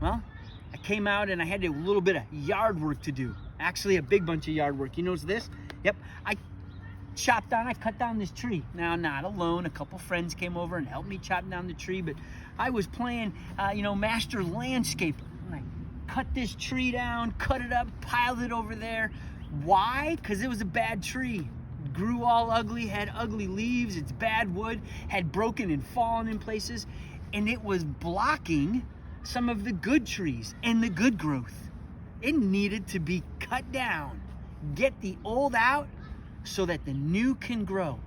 Well, I came out and I had a little bit of yard work to do. Actually, a big bunch of yard work. You notice this? Yep. I cut down this tree. Now, not alone. A couple friends came over and helped me chop down the tree, but I was playing, master landscaper. And I cut this tree down, cut it up, piled it over there. Why? Because it was a bad tree. Grew all ugly, had ugly leaves, it's bad wood, had broken and fallen in places, and it was blocking some of the good trees and the good growth. It needed to be cut down, get the old out so that the new can grow.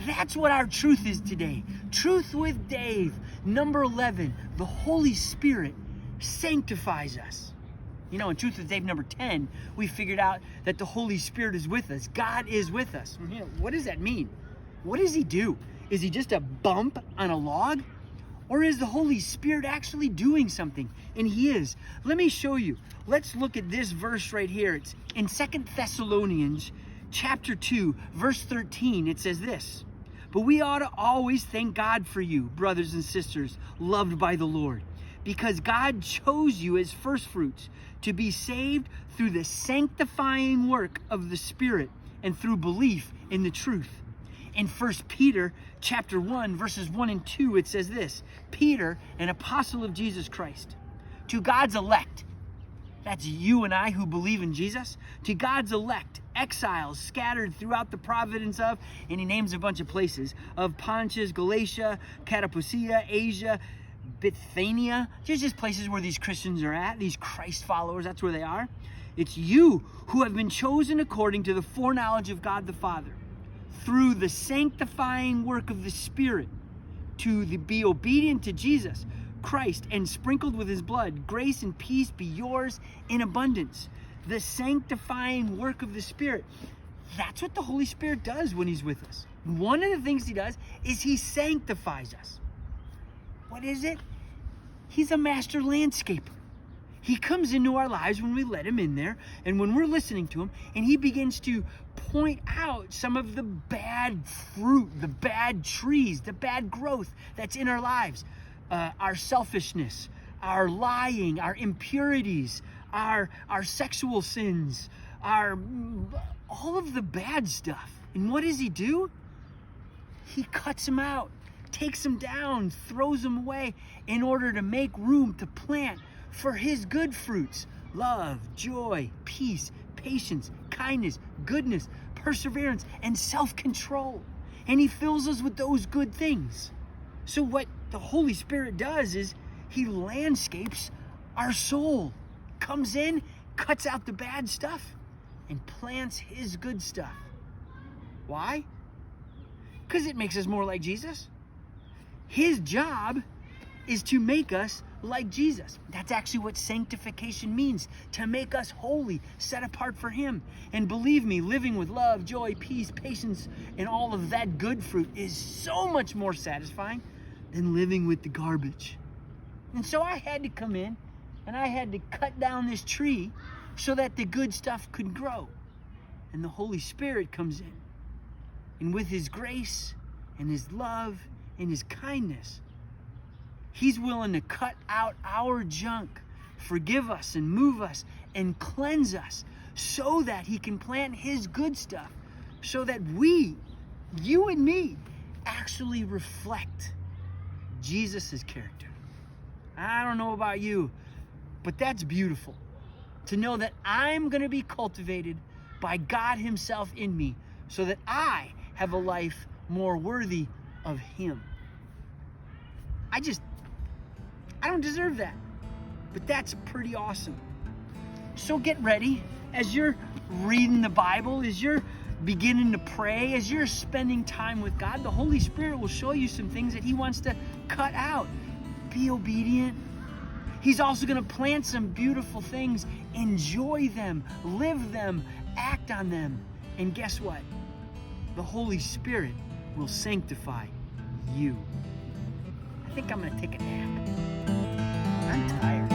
That's what our truth is today. Truth with Dave, number 11, the Holy Spirit sanctifies us. You know, in Truth with Dave number 10, we figured out that the Holy Spirit is with us. God is with us. What does that mean? What does he do? Is he just a bump on a log? Or is the Holy Spirit actually doing something? And he is. Let me show you. Let's look at this verse right here. It's in 2 Thessalonians chapter 2, verse 13. It says this: "But we ought to always thank God for you, brothers and sisters, loved by the Lord, because God chose you as firstfruits to be saved through the sanctifying work of the Spirit and through belief in the truth." In 1 Peter chapter 1, verses 1 and 2, it says this: "Peter, an apostle of Jesus Christ, to God's elect," that's you and I who believe in Jesus, "to God's elect, exiles scattered throughout the province of," and he names a bunch of places, "of Pontus, Galatia, Cappadocia, Asia, Bithynia." There's just places where these Christians are at, these Christ followers, that's where they are. "It's you who have been chosen according to the foreknowledge of God the Father, through the sanctifying work of the Spirit, to be obedient to Jesus Christ and sprinkled with his blood. Grace and peace be yours in abundance." The sanctifying work of the Spirit. That's what the Holy Spirit does when he's with us. One of the things he does is he sanctifies us. What is it? He's a master landscaper. He comes into our lives when we let him in there and when we're listening to him, and he begins to point out some of the bad fruit, the bad trees, the bad growth that's in our lives. Our selfishness, our lying, our impurities, our sexual sins, all of the bad stuff. And what does he do? He cuts them out, takes them down, throws them away in order to make room to plant for his good fruits: love, joy, peace, patience, kindness, goodness, perseverance, and self-control. And he fills us with those good things. So what the Holy Spirit does is he landscapes our soul, comes in, cuts out the bad stuff, and plants his good stuff. Why? Because it makes us more like Jesus. His job is to make us like Jesus. That's actually what sanctification means, to make us holy, set apart for him. And believe me, living with love, joy, peace, patience, and all of that good fruit is so much more satisfying than living with the garbage. And so I had to come in and I had to cut down this tree so that the good stuff could grow. And the Holy Spirit comes in. And with his grace and his love and his kindness, he's willing to cut out our junk, forgive us and move us and cleanse us so that he can plant his good stuff, so that we, you and me, actually reflect Jesus' character. I don't know about you, but that's beautiful. To know that I'm going to be cultivated by God himself in me so that I have a life more worthy of him. I don't deserve that, but that's pretty awesome. So get ready as you're reading the Bible, as you're beginning to pray, as you're spending time with God. The Holy Spirit will show you some things that he wants to cut out. Be obedient. He's also going to plant some beautiful things. Enjoy them, live them, act on them. And guess what? The Holy Spirit will sanctify you. I think I'm going to take a nap. I'm tired.